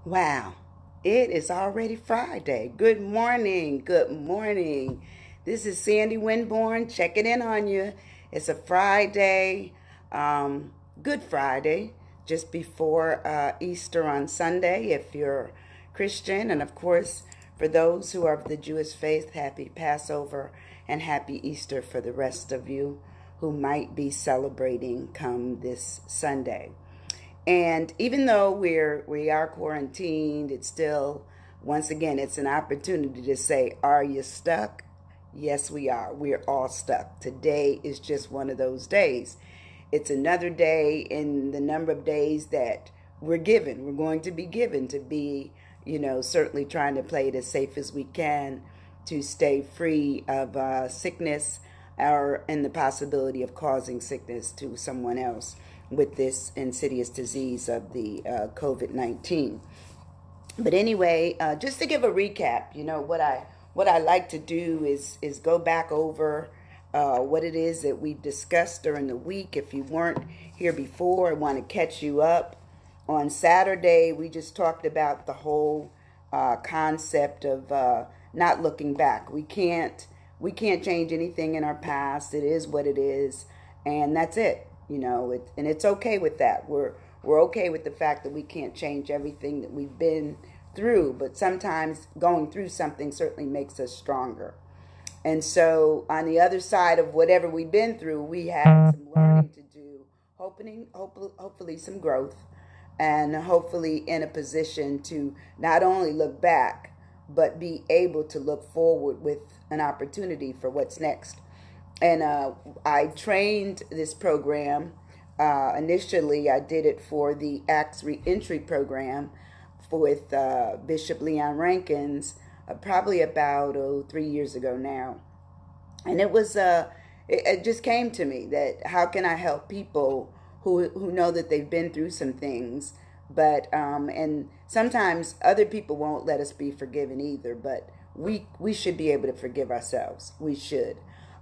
Wow, it is already Friday. Good morning. Good morning. This is Sandy Winborn checking in on you. It's a Friday, Good Friday, just before Easter on Sunday if you're Christian. And of course, for those who are of the Jewish faith, happy Passover and happy Easter for the rest of you who might be celebrating come this Sunday. And even though we are quarantined, it's still, once again, it's an opportunity to say, are you stuck? Yes, we are. We're all stuck. Today is just one of those days. It's another day in the number of days that we're given. We're going to be given to be, certainly trying to play it as safe as we can to stay free of sickness or in the possibility of causing sickness to someone else with this insidious disease of the COVID-19. But anyway, just to give a recap, what I like to do is go back over what it is that we've discussed during the week. If you weren't here before, I want to catch you up. On Saturday, we just talked about the whole concept of not looking back. We can't change anything in our past. It is what it is, and that's it. And it's okay with that. We're okay with the fact that we can't change everything that we've been through, but sometimes going through something certainly makes us stronger. And so on the other side of whatever we've been through, we have some learning to do, hopefully some growth, and hopefully in a position to not only look back, but be able to look forward with an opportunity for what's next. And I trained this program. Initially, I did it for the Acts Reentry program with Bishop Leon Rankins, probably about 3 years ago now. And it just came to me that how can I help people who know that they've been through some things, but and sometimes other people won't let us be forgiven either, but we should be able to forgive ourselves. We should.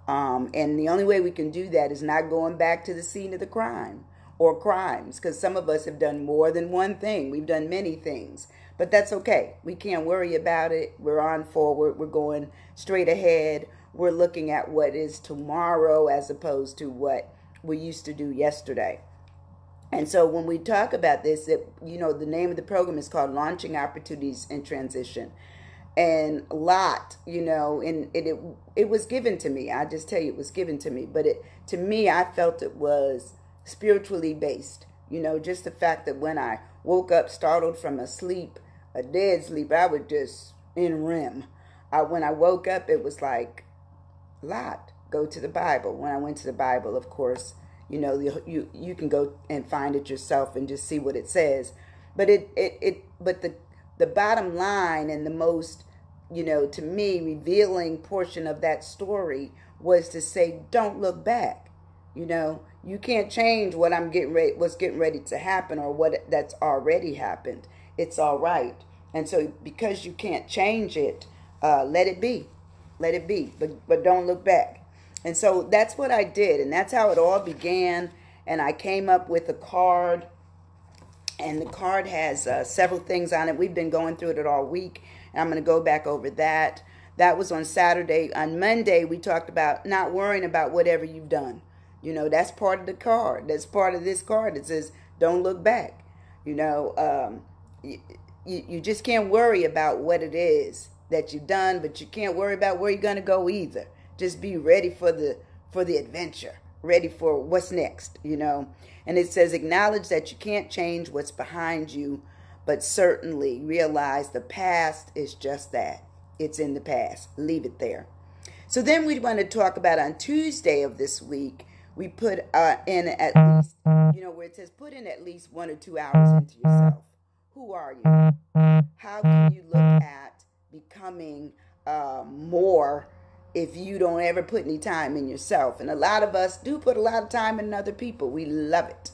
And the only way we can do that is not going back to the scene of the crime or crimes, because some of us have done more than one thing. We've done many things, but that's okay. We can't worry about it. We're on forward. We're going straight ahead. We're looking at what is tomorrow as opposed to what we used to do yesterday. And so when we talk about this, the name of the program is called Launching Opportunities in Transition. And a lot, and it was given to me. I just tell you, it was given to me. But to me, I felt it was spiritually based. Just the fact that when I woke up, startled from a dead sleep, I was just in REM. When I woke up, it was like a lot. Go to the Bible. When I went to the Bible, of course, you can go and find it yourself and just see what it says. But the bottom line and the most, to me, revealing portion of that story was to say, don't look back. You can't change what's getting ready to happen or that's already happened. It's all right. And so because you can't change it, let it be. Let it be. But don't look back. And so that's what I did. And that's how it all began. And I came up with a card. And the card has several things on it. We've been going through it all week. And I'm going to go back over that. That was on Saturday. On Monday, we talked about not worrying about whatever you've done. That's part of the card. That's part of this card. It says, don't look back. You just can't worry about what it is that you've done, but you can't worry about where you're going to go either. Just be ready for the adventure, ready for what's next, And it says, acknowledge that you can't change what's behind you, but certainly realize the past is just that. It's in the past. Leave it there. So then we want to talk about on Tuesday of this week, we put in at least, where it says put in at least 1 or 2 hours into yourself. Who are you? How can you look at becoming more if you don't ever put any time in yourself? And a lot of us do put a lot of time in other people. We love it.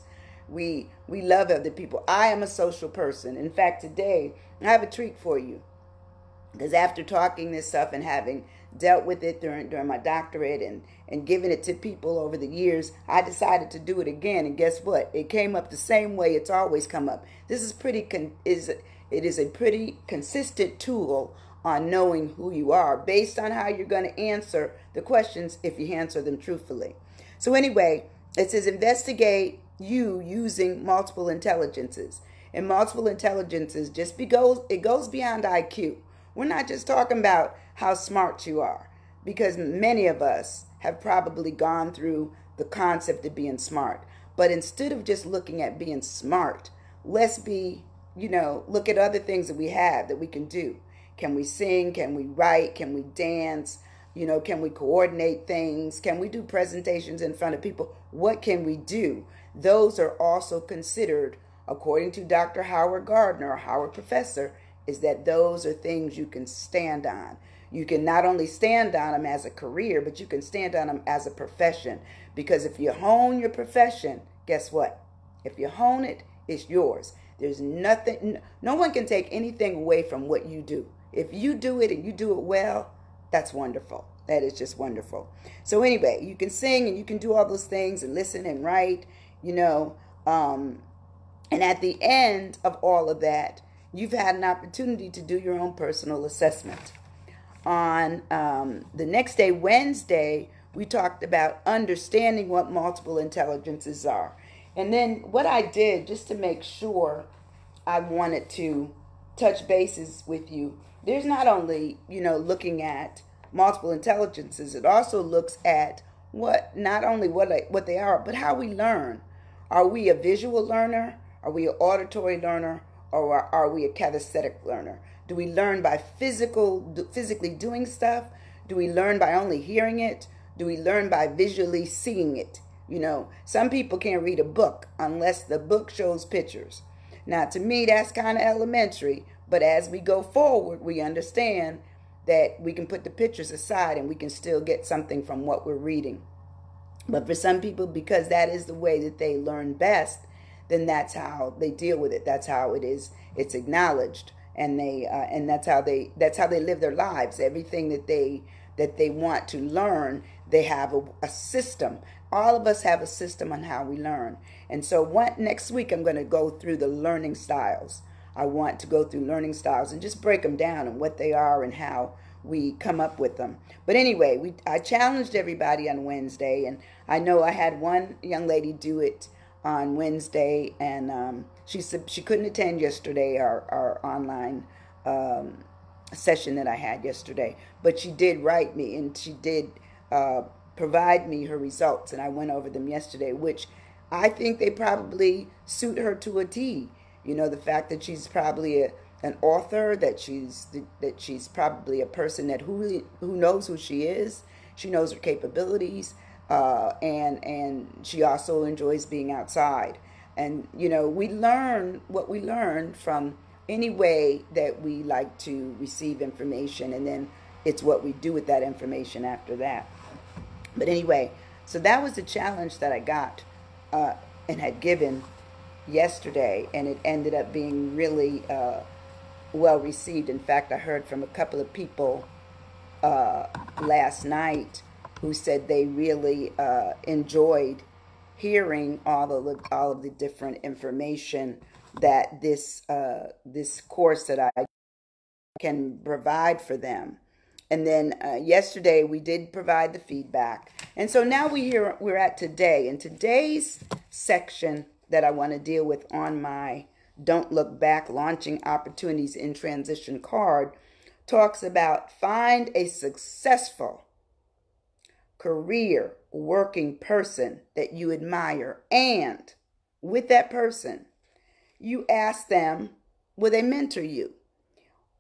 We love other people. I am a social person. In fact, today I have a treat for you. Because after talking this stuff and having dealt with it during my doctorate and giving it to people over the years, I decided to do it again. And guess what? It came up the same way it's always come up. This is it is a pretty consistent tool on knowing who you are based on how you're going to answer the questions if you answer them truthfully. So anyway, it says investigate you using multiple intelligences. And multiple intelligences it goes beyond IQ. We're not just talking about how smart you are, because many of us have probably gone through the concept of being smart. But instead of just looking at being smart, let's look at other things that we have that we can do. Can we sing? Can we write? Can we dance? Can we coordinate things? Can we do presentations in front of people? What can we do? Those are also considered, according to Dr. Howard Gardner, a Howard professor, is that those are things you can stand on. You can not only stand on them as a career, but you can stand on them as a profession. Because if you hone your profession, guess what? If you hone it, it's yours. There's nothing, no one can take anything away from what you do. If you do it and you do it well, that's wonderful. That is just wonderful. So anyway, you can sing and you can do all those things and listen and write, and at the end of all of that, you've had an opportunity to do your own personal assessment. On the next day, Wednesday, we talked about understanding what multiple intelligences are. And then what I did, just to make sure, I wanted to touch bases with you. There's not only, looking at multiple intelligences, it also looks at not only what they are, but how we learn. Are we a visual learner? Are we an auditory learner? Or are we a kinesthetic learner? Do we learn by physically doing stuff? Do we learn by only hearing it? Do we learn by visually seeing it? Some people can't read a book unless the book shows pictures. Now, to me, that's kind of elementary. But as we go forward, we understand that we can put the pictures aside and we can still get something from what we're reading. But for some people, because that is the way that they learn best, then that's how they deal with it. That's how it is. It's acknowledged, and that's how they live their lives. Everything that they want to learn, they have a system. All of us have a system on how we learn. And so next week I'm going to go through the learning styles. I want to go through learning styles and just break them down and what they are and how we come up with them. But anyway, I challenged everybody on Wednesday, and I know I had one young lady do it on Wednesday, and she said she couldn't attend yesterday, our online session that I had yesterday, but she did write me, and she did provide me her results, and I went over them yesterday, which I think they probably suit her to a T. The fact that she's probably an author, that she's probably a person that who knows who she is. She knows her capabilities, and she also enjoys being outside. And we learn what we learn from any way that we like to receive information, and then it's what we do with that information after that. But anyway, so that was the challenge that I got and had given yesterday, and it ended up being really well received. In fact, I heard from a couple of people last night who said they really enjoyed hearing all of the different information that this course that I can provide for them. And then yesterday we did provide the feedback, and so now we're at today. And today's section that I want to deal with on my Don't Look Back Launching Opportunities in Transition card talks about find a successful career working person that you admire, and with that person you ask them, will they mentor you?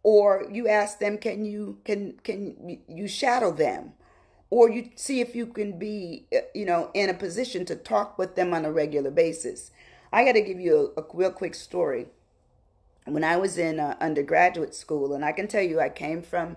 Or you ask them, can you shadow them? Or you see if you can be, in a position to talk with them on a regular basis. I got to give you a real quick story. When I was in undergraduate school, and I can tell you I came from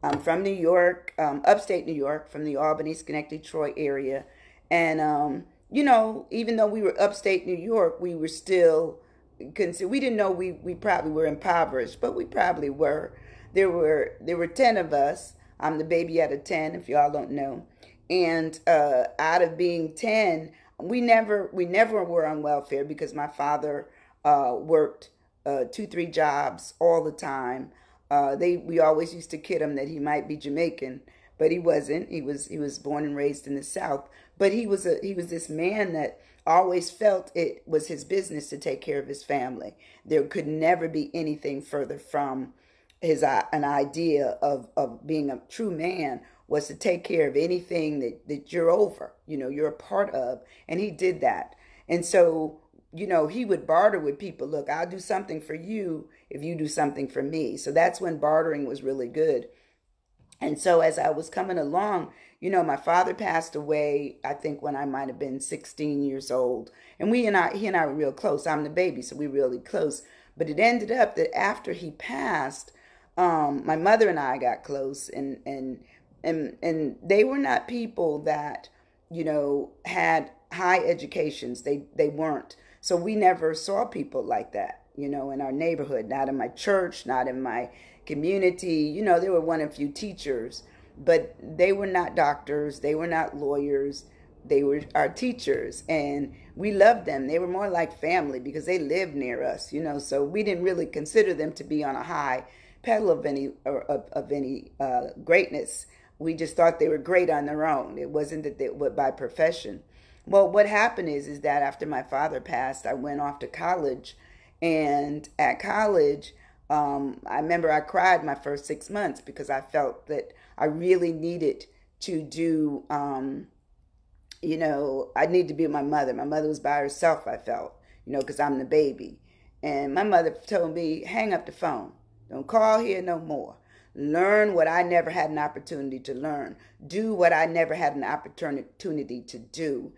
New York, upstate New York, from the Albany, Schenectady, Troy area. And, even though we were upstate New York, we were still, we didn't know we probably were impoverished, but we probably were. there were 10 of us. I'm the baby out of 10, if y'all don't know. And out of being 10, we never were on welfare because my father worked 2, 3 jobs all the time. We always used to kid him that he might be Jamaican, but he wasn't. He was born and raised in the South. But he was this man that always felt it was his business to take care of his family. There could never be anything further from his an idea of being a true man was to take care of anything that you're over, you're a part of. And he did that. And so, he would barter with people. Look, I'll do something for you if you do something for me. So that's when bartering was really good. And so as I was coming along, my father passed away, I think when I might have been 16 years old. And he and I were real close. I'm the baby, so we were really close. But it ended up that after he passed, my mother and I got close, and they were not people that, had high educations. They weren't. So we never saw people like that, in our neighborhood, not in my church, not in my community. There were one or few teachers, but they were not doctors. They were not lawyers. They were our teachers, and we loved them. They were more like family because they lived near us, so we didn't really consider them to be on a high pedal of any greatness. We just thought they were great on their own. It wasn't that they were by profession. Well, what happened is that after my father passed, I went off to college, and at college, I remember I cried my first 6 months because I felt that I really needed to do, I needed to be with my mother. My mother was by herself, I felt, because I'm the baby. And my mother told me, hang up the phone. Don't call here no more. Learn what I never had an opportunity to learn. Do what I never had an opportunity to do.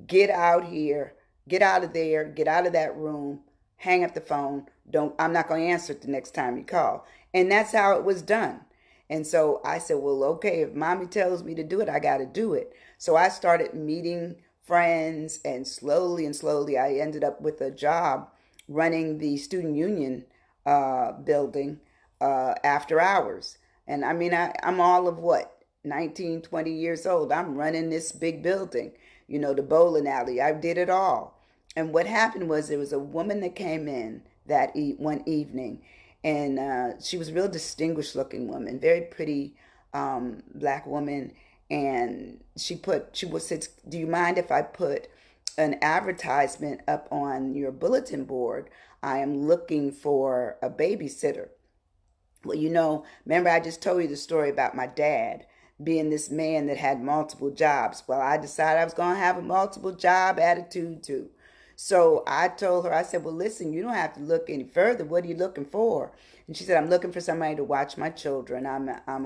Get out here, get out of there, get out of that room, hang up the phone. I'm not going to answer it the next time you call. And that's how it was done. And so I said, well, okay, if mommy tells me to do it, I got to do it. So I started meeting friends, and slowly I ended up with a job running the student union building after hours. And I mean, I'm all of 19, 20 years old. I'm running this big building, the bowling alley. I did it all. And what happened was there was a woman that came in that one evening, and she was a real distinguished looking woman, very pretty black woman. And she said, do you mind if I put an advertisement up on your bulletin board? I am looking for a babysitter. Well, remember I just told you the story about my dad being this man that had multiple jobs. Well, I decided I was going to have a multiple job attitude too. So I told her, I said, well, listen, you don't have to look any further. What are you looking for? And she said, I'm looking for somebody to watch my children. I'm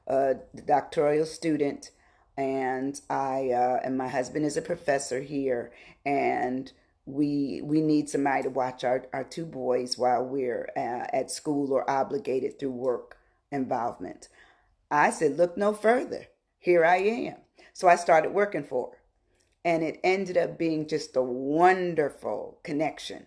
a doctoral student, and and my husband is a professor here, and we need somebody to watch our 2 boys while we're at school or obligated through work involvement. I said, look no further. Here I am. So I started working for her. And it ended up being just a wonderful connection.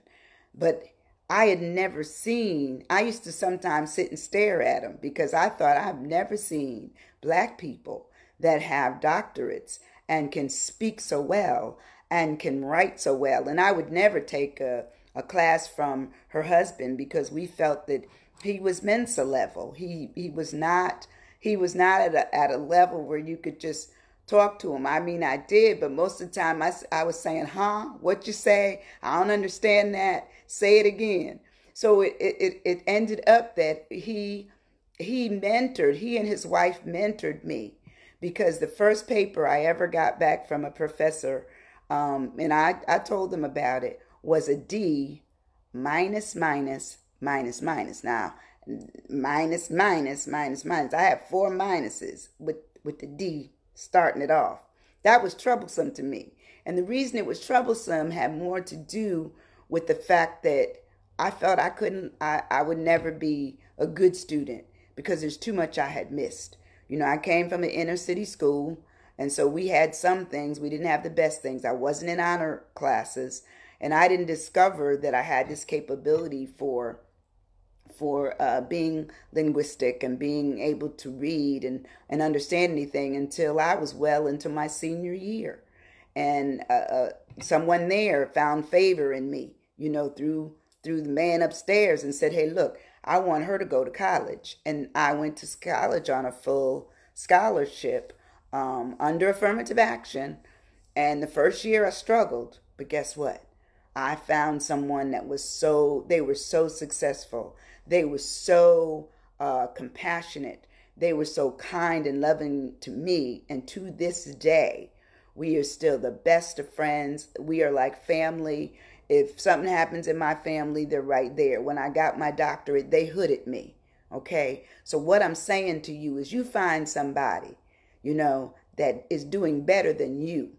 But I had never seen, I used to sometimes sit and stare at them because I thought I've never seen black people that have doctorates and can speak so well and can write so well. And I would never take a class from her husband because we felt that he was Mensa level. He was not at a level where you could just talk to him. I mean, I did, but most of the time I was saying, huh? What you say? I don't understand that. Say it again. So it ended up that he and his wife mentored me, because the first paper I ever got back from a professor, and I told them about it, was a D minus minus minus minus. Now, minus minus minus minus. I have 4 minuses with the D starting it off. That was troublesome to me. And the reason it was troublesome had more to do with the fact that I felt I would never be a good student because there's too much I had missed. I came from an inner city school, and so we had some things. We didn't have the best things. I wasn't in honor classes, and I didn't discover that I had this capability for for being linguistic and being able to read and understand anything until I was well into my senior year. And someone there found favor in me, through the man upstairs, and said, "Hey, look, I want her to go to college." And I went to college on a full scholarship under affirmative action. And the first year I struggled, but guess what? I found someone that they were so successful. They were so compassionate. They were so kind and loving to me. And to this day, we are still the best of friends. We are like family. If something happens in my family, they're right there. When I got my doctorate, they hooded me. Okay? So what I'm saying to you is you find somebody, that is doing better than you,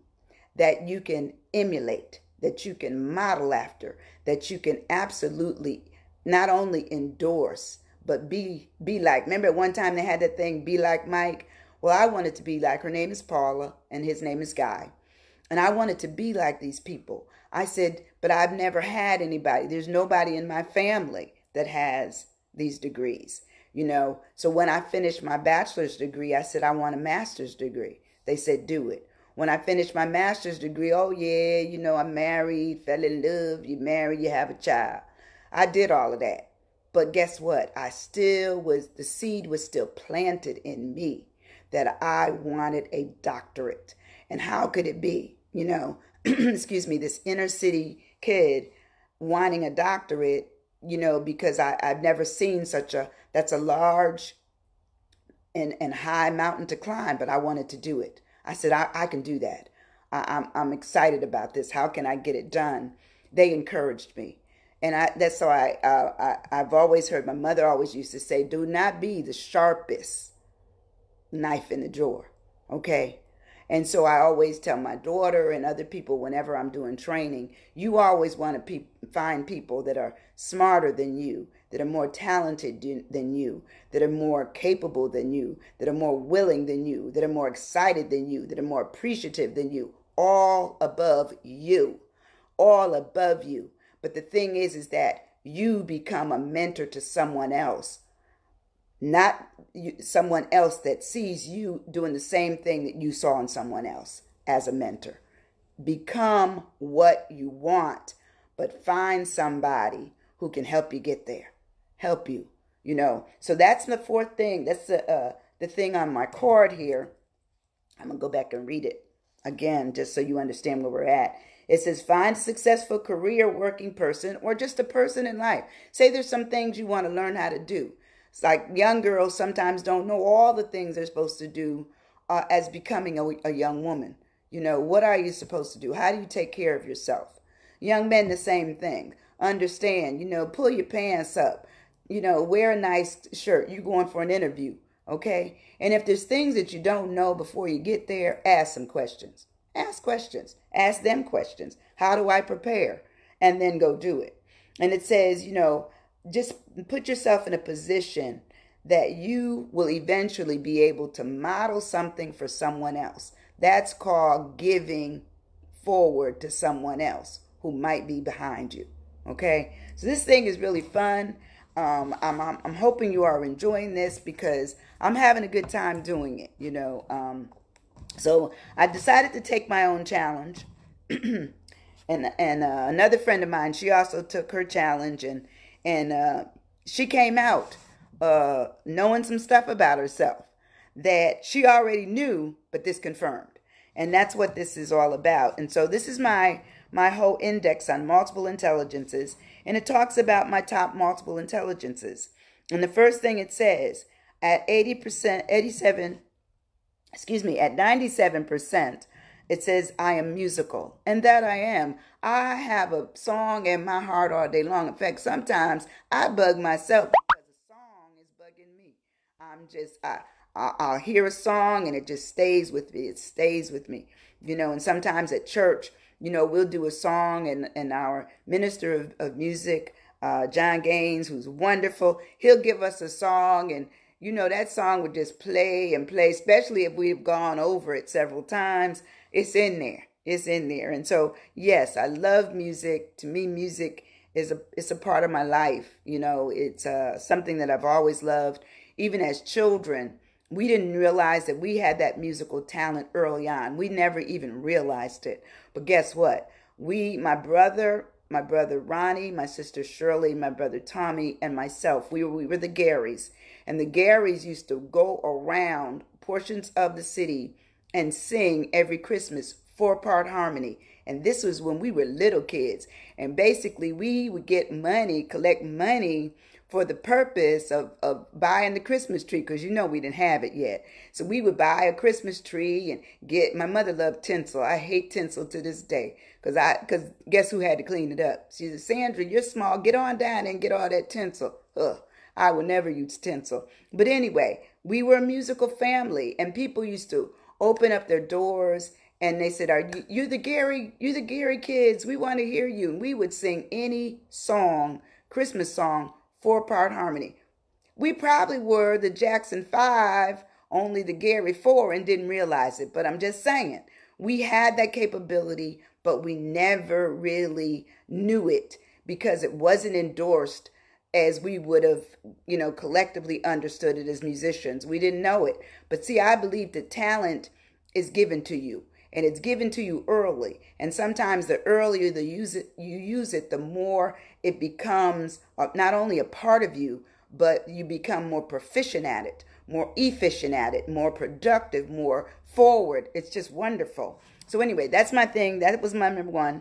that you can emulate, that you can model after, that you can absolutely not only endorse, but be like. Remember at one time they had that thing, be like Mike? Well, I wanted to be like, her name is Paula and his name is Guy. And I wanted to be like these people. I said, but I've never had anybody. There's nobody in my family that has these degrees, So when I finished my bachelor's degree, I said, I want a master's degree. They said, do it. When I finished my master's degree, oh yeah, I'm married, fell in love, you marry, you have a child. I did all of that. But guess what? The seed was still planted in me that I wanted a doctorate. And how could it be, excuse me, this inner city kid wanting a doctorate, because I've never seen that's a large and high mountain to climb, but I wanted to do it. I said, I can do that. I'm excited about this. How can I get it done? They encouraged me. And that's why I've always heard, my mother always used to say, do not be the sharpest knife in the drawer. Okay? And so I always tell my daughter and other people whenever I'm doing training, you always want to find people that are smarter than you, that are more talented than you, that are more capable than you, that are more willing than you, that are more excited than you, that are more appreciative than you, all above you, all above you. But the thing is that you become a mentor to someone else, not someone else that sees you doing the same thing that you saw in someone else as a mentor. Become what you want, but find somebody who can help you get there, help you, So that's the fourth thing. That's the thing on my card here. I'm going to go back and read it again, just so you understand where we're at. It says, find a successful career working person or just a person in life. Say there's some things you want to learn how to do. It's like young girls sometimes don't know all the things they're supposed to do as becoming a young woman. What are you supposed to do? How do you take care of yourself? Young men, the same thing. Understand, pull your pants up. Wear a nice shirt. You're going for an interview, okay? And if there's things that you don't know before you get there, ask some questions. Ask questions. Ask them questions. How do I prepare? And then go do it. And it says, just put yourself in a position that you will eventually be able to model something for someone else. That's called giving forward to someone else who might be behind you. Okay? So this thing is really fun. I'm hoping you are enjoying this because I'm having a good time doing it, So I decided to take my own challenge. and another friend of mine, she also took her challenge and she came out knowing some stuff about herself that she already knew, but this confirmed. And that's what this is all about. And so this is my whole index on multiple intelligences. And it talks about my top multiple intelligences. And the first thing it says, at 97%, it says, I am musical. And that I am. I have a song in my heart all day long. In fact, sometimes I bug myself because a song is bugging me. I'll hear a song and it just stays with me. It stays with me. And sometimes at church, we'll do a song and our minister of music, John Gaines, who's wonderful, he'll give us a song and that song would just play and play, especially if we've gone over it several times. It's in there. It's in there. And so, yes, I love music. To me, music it's a part of my life. It's something that I've always loved. Even as children, we didn't realize that we had that musical talent early on. We never even realized it. But guess what? My brother Ronnie, my sister Shirley, my brother Tommy, and myself, we were the Garys. And the Garys used to go around portions of the city and sing every Christmas four-part harmony. And this was when we were little kids. And basically, we would get money, collect money for the purpose of buying the Christmas tree, because we didn't have it yet. So we would buy a Christmas tree and my mother loved tinsel. I hate tinsel to this day, because guess who had to clean it up? She said, Sandra, you're small. Get on down and get all that tinsel. Ugh, I would never use tinsel. But anyway, we were a musical family, and people used to open up their doors and they said, "Are you the Gary kids? We want to hear you." And we would sing any song, Christmas song, four-part harmony. We probably were the Jackson 5, only the Gary 4, and didn't realize it. But I'm just saying, we had that capability, but we never really knew it because it wasn't endorsed as we would have, collectively understood it as musicians. We didn't know it. But see, I believe that talent is given to you, and it's given to you early. And sometimes the earlier you use it, the more it becomes not only a part of you, but you become more proficient at it, more efficient at it, more productive, more forward. It's just wonderful. So anyway, that's my thing. That was my number one.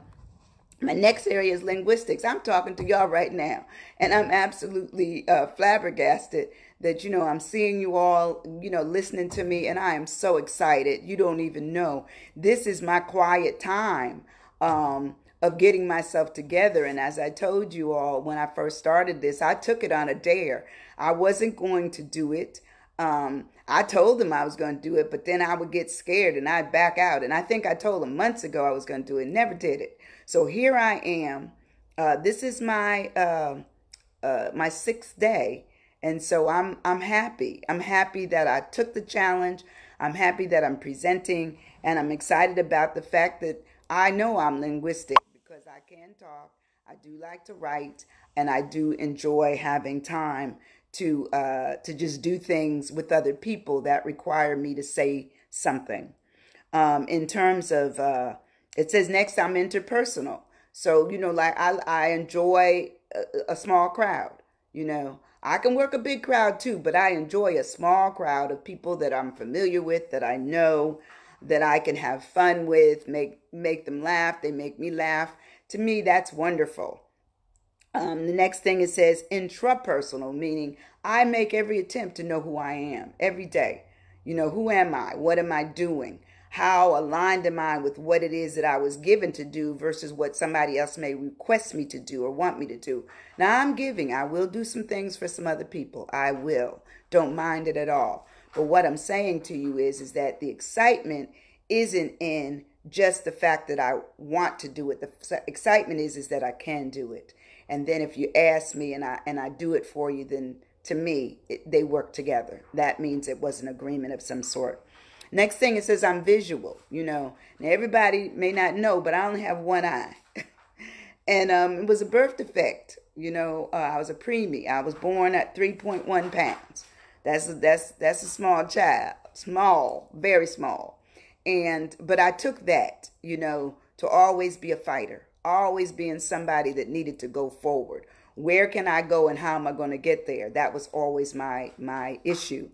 My next area is linguistics. I'm talking to y'all right now, and I'm absolutely flabbergasted that, I'm seeing you all, listening to me, and I am so excited. You don't even know. This is my quiet time of getting myself together. And as I told you all when I first started this, I took it on a dare. I wasn't going to do it. I told them I was going to do it, but then I would get scared and I'd back out. And I think I told them months ago I was going to do it. Never did it. So here I am. This is my my 6th day. And so I'm happy. I'm happy that I took the challenge. I'm happy that I'm presenting, and I'm excited about the fact that I know I'm linguistic because I can talk. I do like to write, and I do enjoy having time to just do things with other people that require me to say something. In terms of, it says next I'm interpersonal. So, like I enjoy a small crowd, I can work a big crowd too, but I enjoy a small crowd of people that I'm familiar with, that I know, that I can have fun with, make them laugh. They make me laugh. To me, that's wonderful. The next thing it says intrapersonal, meaning I make every attempt to know who I am every day. Who am I? What am I doing? How aligned am I with what it is that I was given to do versus what somebody else may request me to do or want me to do? Now, I'm giving. I will do some things for some other people. I will. Don't mind it at all. But what I'm saying to you is that the excitement isn't in just the fact that I want to do it. The excitement is that I can do it. And then if you ask me and I do it for you, then to me, they work together. That means it was an agreement of some sort. Next thing, it says I'm visual. Now everybody may not know, but I only have one eye. And it was a birth defect. I was a preemie. I was born at 3.1 pounds. That's a small child. Small, very small. But I took that, to always be a fighter. Always being somebody that needed to go forward. Where can I go and how am I going to get there? That was always my issue.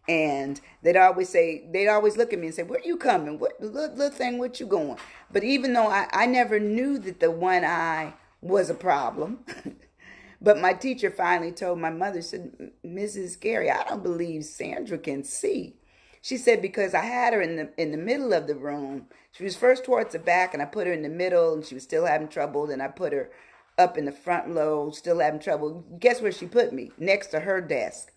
And they'd always look at me and say, "Where you coming? What little thing, what you going?" But even though I never knew that the one eye was a problem, but my teacher finally told my mother, said, "Mrs. Gary, I don't believe Sandra can see." She said, because I had her in the middle of the room. She was first towards the back, and I put her in the middle, and she was still having trouble. Then I put her up in the front low, still having trouble. Guess where she put me? Next to her desk.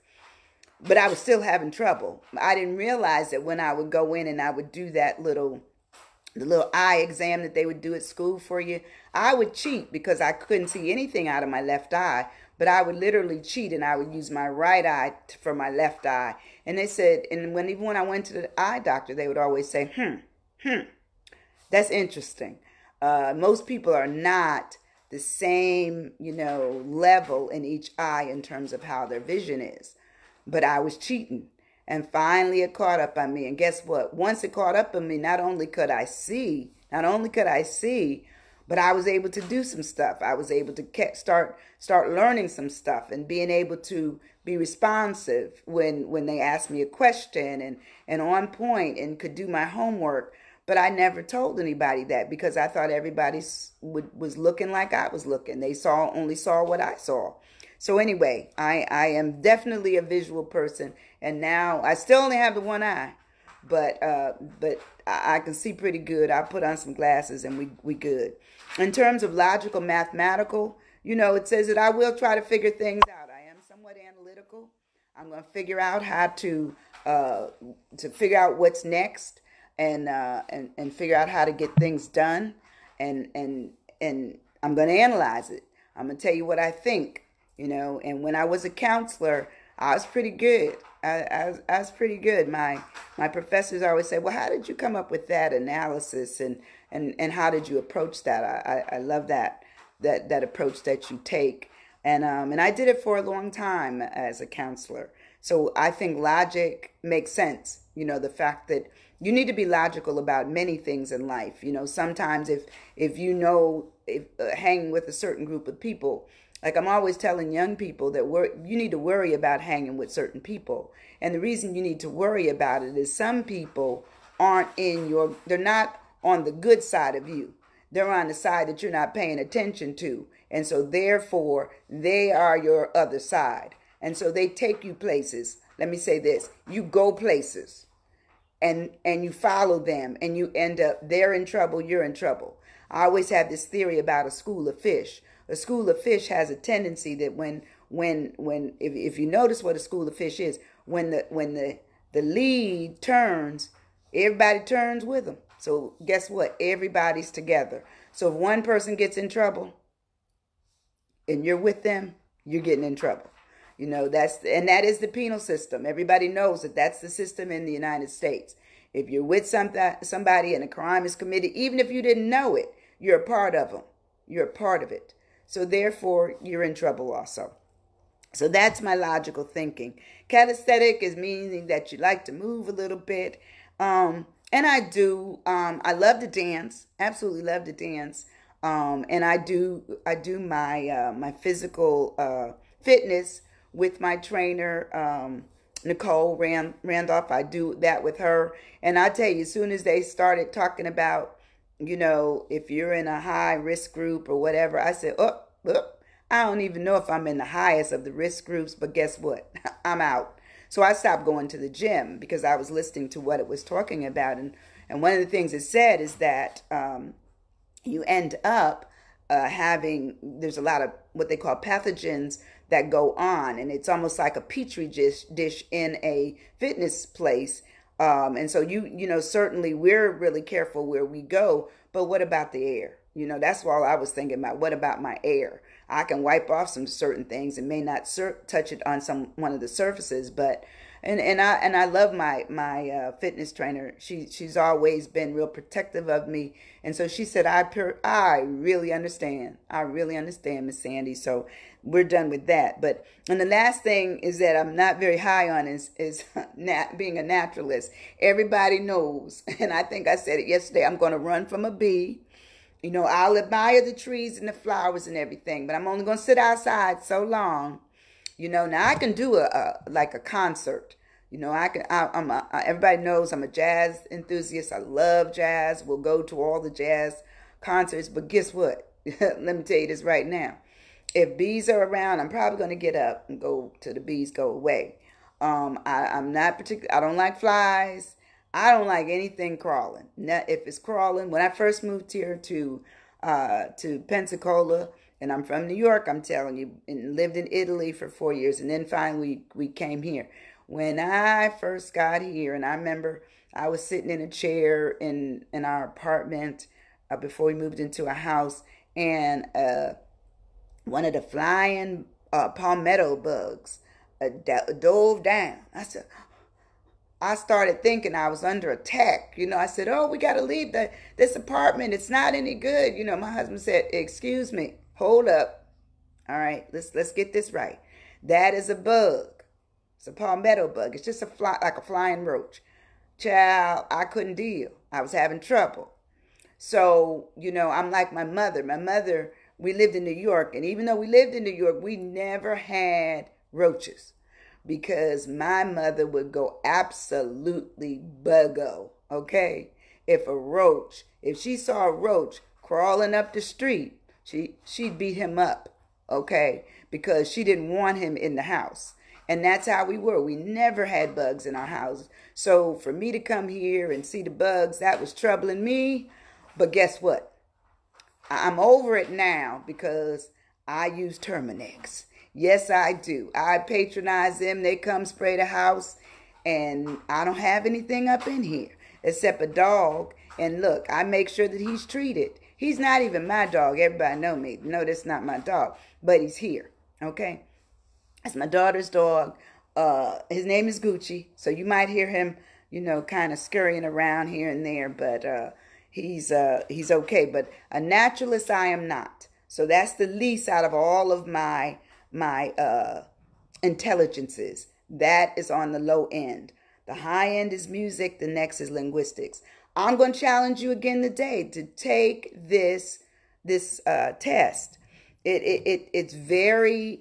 But I was still having trouble. I didn't realize that when I would go in and I would do the little eye exam that they would do at school for you, I would cheat because I couldn't see anything out of my left eye. But I would literally cheat, and I would use my right eye for my left eye. And they said, and even when I went to the eye doctor, they would always say, that's interesting. Most people are not the same, level in each eye in terms of how their vision is. But I was cheating. And finally it caught up on me. And guess what? Once it caught up on me, not only could I see, but I was able to do some stuff. I was able to start learning some stuff and being able to be responsive when they asked me a question, and on point, and could do my homework. But I never told anybody that because I thought everybody was looking like I was looking. They only saw what I saw. So anyway, I am definitely a visual person, and now I still only have the one eye, but I can see pretty good. I put on some glasses and we good. In terms of logical, mathematical, it says that I will try to figure things out. I am somewhat analytical. I'm going to figure out how to figure out what's next, and figure out how to get things done, and I'm going to analyze it. I'm going to tell you what I think, and when I was a counselor, I was pretty good. I was pretty good. My professors always say, well, how did you come up with that analysis, and how did you approach that? I love that approach that you take. And I did it for a long time as a counselor. So I think logic makes sense. The fact that you need to be logical about many things in life. Sometimes if hanging with a certain group of people, like I'm always telling young people that you need to worry about hanging with certain people. And the reason you need to worry about it is some people they're not on the good side of you. They're on the side that you're not paying attention to. And so therefore, they are your other side. And so they take you places. Let me say this. You go places and you follow them, and you end up, they're in trouble, you're in trouble. I always have this theory about a school of fish. A school of fish has a tendency that if you notice what a school of fish is, when the lead turns, everybody turns with them. So guess what? Everybody's together. So if one person gets in trouble and you're with them, you're getting in trouble. That is the penal system. Everybody knows that that's the system in the United States. If you're with somebody and a crime is committed, even if you didn't know it, you're a part of them. You're a part of it. So therefore, you're in trouble also. So that's my logical thinking. Kinesthetic is meaning that you like to move a little bit. And I do. I love to dance. Absolutely love to dance. And I do my physical fitness with my trainer, Nicole Randolph. I do that with her. And I tell you, as soon as they started talking about, if you're in a high risk group or whatever, I said, I don't even know if I'm in the highest of the risk groups, but guess what? I'm out. So I stopped going to the gym because I was listening to what it was talking about. And one of the things it said is that you end up there's a lot of what they call pathogens that go on. And it's almost like a petri dish in a fitness place. And so, certainly we're really careful where we go. But what about the air? That's all I was thinking about. What about my air? I can wipe off some certain things and may not touch it on one of the surfaces, but and I love my fitness trainer. She's always been real protective of me, and so she said, I really understand. I really understand, Miss Sandy. So we're done with that. And the last thing is that I'm not very high on is being a naturalist. Everybody knows, and I think I said it yesterday. I'm going to run from a bee. I'll admire the trees and the flowers and everything, but I'm only going to sit outside so long. Now I can do a concert. Everybody knows I'm a jazz enthusiast. I love jazz. We'll go to all the jazz concerts, but guess what? Let me tell you this right now. If bees are around, I'm probably going to get up and go till the bees go away. I'm not particular. I don't like flies. I don't like anything crawling. If it's crawling, when I first moved here to Pensacola, and I'm from New York, I'm telling you, and lived in Italy for 4 years, and then finally we came here. When I first got here, and I remember I was sitting in a chair in our apartment before we moved into a house, and one of the flying palmetto bugs dove down. I started thinking I was under attack. I said, we got to leave this apartment. It's not any good. My husband said, excuse me, Hold up. All right, let's get this right. That is a bug. It's a palmetto bug. It's just a fly, like a flying roach. Child, I couldn't deal. I was having trouble. So, I'm like my mother. My mother, we lived in New York, and even though we lived in New York, we never had roaches because my mother would go absolutely buggo, okay? If she saw a roach crawling up the street, she'd beat him up, okay? Because she didn't want him in the house. And that's how we were. We never had bugs in our houses. So for me to come here and see the bugs, that was troubling me. But guess what? I'm over it now because I use Terminex. Yes, I do. I patronize them. They come spray the house, and I don't have anything up in here except a dog. And look, I make sure that he's treated. He's not even my dog. Everybody know me. No, that's not my dog. But he's here, okay? That's my daughter's dog. His name is Gucci. So you might hear him, kind of scurrying around here and there. But he's okay. But a naturalist I am not. So that's the least out of all of my intelligences. That is on the low end. The high end is music. The next is linguistics. I'm going to challenge you again today to take this test. It's very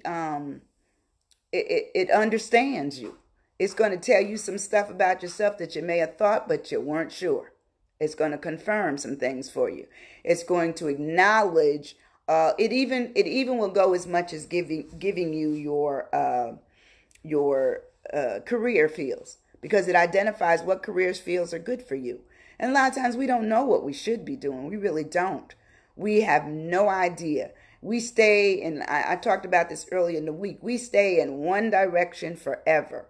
it understands you. It's going to tell you some stuff about yourself that you may have thought, but you weren't sure. It's going to confirm some things for you. It's going to acknowledge. It even will go as much as giving you your career fields, because it identifies what careers fields are good for you. And a lot of times we don't know what we should be doing. We really don't. We have no idea. We stay, and I talked about this earlier in the week, we stay in one direction forever.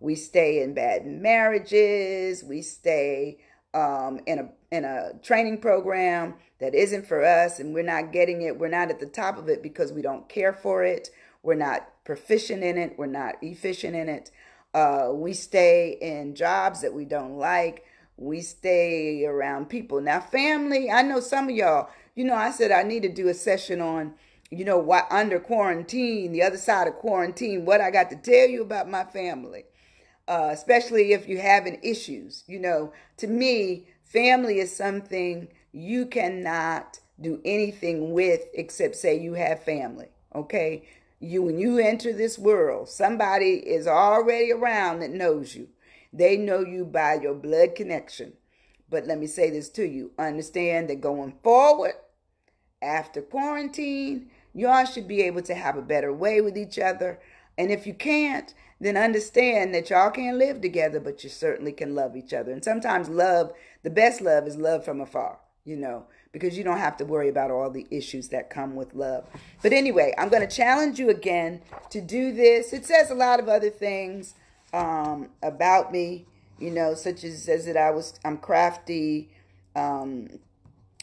We stay in bad marriages. We stay in a training program that isn't for us, and we're not getting it. We're not at the top of it because we don't care for it. We're not proficient in it. We're not efficient in it. We stay in jobs that we don't like. We stay around people. Now, family, I know some of y'all, I said I need to do a session on, what under quarantine, the other side of quarantine, what I got to tell you about my family, especially if you're having issues. To me, family is something you cannot do anything with except say you have family, okay? When you enter this world, somebody is already around that knows you. They know you by your blood connection. But let me say this to you. Understand that going forward, after quarantine, y'all should be able to have a better way with each other. And if you can't, then understand that y'all can't live together, but you certainly can love each other. And sometimes love, the best love is love from afar, because you don't have to worry about all the issues that come with love. But anyway, I'm going to challenge you again to do this. It says a lot of other things about me, such as says that I'm crafty. I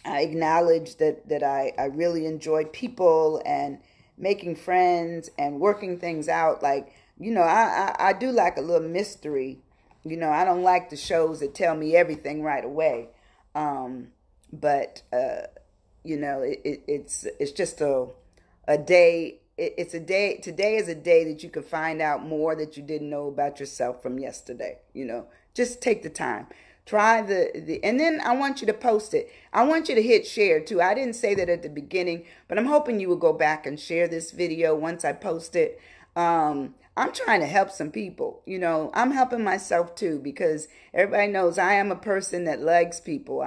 acknowledge that I really enjoy people and making friends and working things out. Like, I do like a little mystery. I don't like the shows that tell me everything right away. But it's just a day. It's a day. Today is a day that you can find out more that you didn't know about yourself from yesterday. Just take the time. Try and then I want you to post it. I want you to hit share too. I didn't say that at the beginning, but I'm hoping you will go back and share this video once I post it. I'm trying to help some people. I'm helping myself too, because everybody knows I am a person that likes people.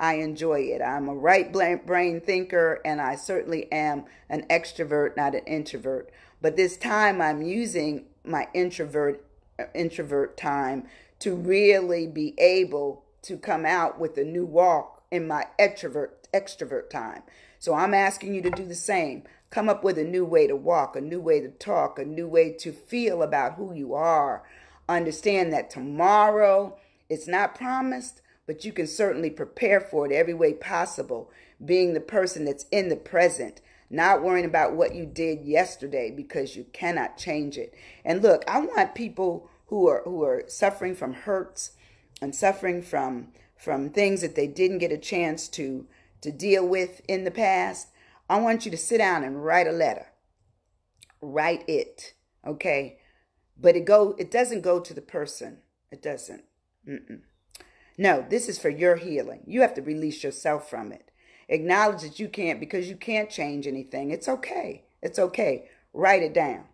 I enjoy it. I'm a right brain thinker, and I certainly am an extrovert, not an introvert. But this time I'm using my introvert time to really be able to come out with a new walk in my extrovert time. So I'm asking you to do the same. Come up with a new way to walk, a new way to talk, a new way to feel about who you are. Understand that tomorrow, it's not promised, but you can certainly prepare for it every way possible. Being the person that's in the present, not worrying about what you did yesterday, because you cannot change it. And look, I want people who are suffering from hurts and suffering from things that they didn't get a chance to deal with in the past. I want you to sit down and write a letter. Write it, okay? But it doesn't go to the person. It doesn't. Mm-mm. No, this is for your healing. You have to release yourself from it. Acknowledge that you can't, because you can't change anything. It's okay. It's okay. Write it down.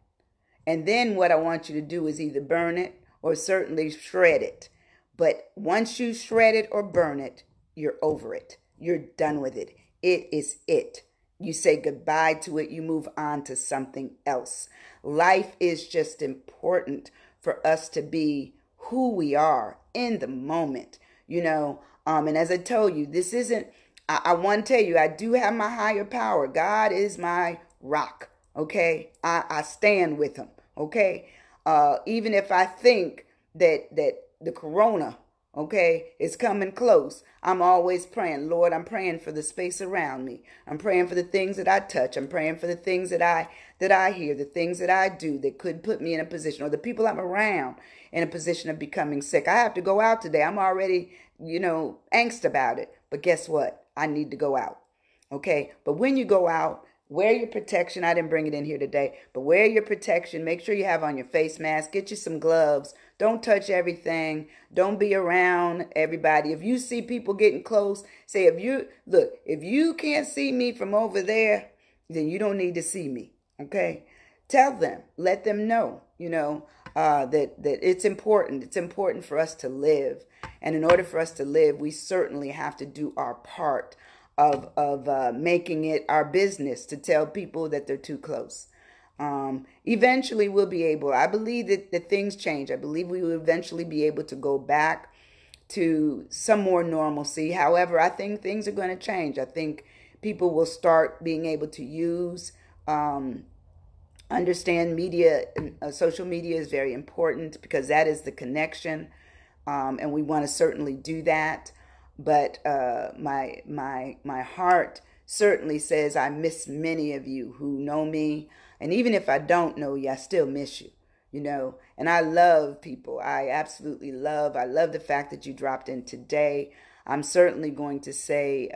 And then what I want you to do is either burn it or certainly shred it. But once you shred it or burn it, you're over it. You're done with it. It is it. You say goodbye to it. You move on to something else. Life is just important for us to be who we are in the moment, and as I told you, this isn't, I want to tell you, I do have my higher power. God is my rock, okay? I stand with him, okay? Even if I think that the corona, okay, is coming close, I'm always praying, Lord, I'm praying for the space around me. I'm praying for the things that I touch. I'm praying for the things that I hear, the things that I do that could put me in a position, or the people I'm around in a position of becoming sick. I have to go out today. I'm already, angst about it. But guess what? I need to go out. Okay. But when you go out, wear your protection. I didn't bring it in here today, but wear your protection. Make sure you have on your face mask. Get you some gloves. Don't touch everything. Don't be around everybody. If you see people getting close, say, if you can't see me from over there, then you don't need to see me. Okay. Tell them, let them know, that it's important. It's important for us to live. And in order for us to live, we certainly have to do our part of making it our business to tell people that they're too close. Eventually we'll be able, I believe that things change. I believe we will eventually be able to go back to some more normalcy. However, I think things are going to change. I think people will start being able to use, understand media. Social media is very important because that is the connection. And we want to certainly do that. But my heart certainly says I miss many of you who know me. And even if I don't know you, I still miss you, And I love people. I love the fact that you dropped in today. I'm certainly going to say,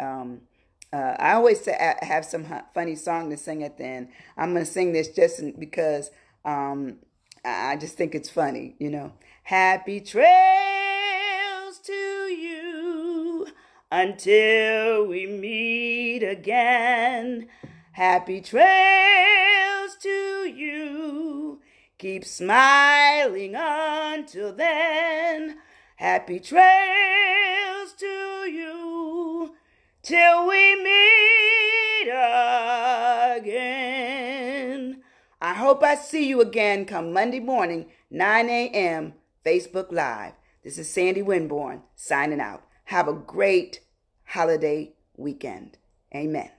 I always say, have some funny song to sing at the end. I'm going to sing this just because I just think it's funny, Happy trails to you until we meet again. Happy trails to you. Keep smiling until then. Happy trails to you till we meet again. I hope I see you again come Monday morning, 9 a.m., Facebook Live. This is Sandy Winborn signing out. Have a great holiday weekend. Amen.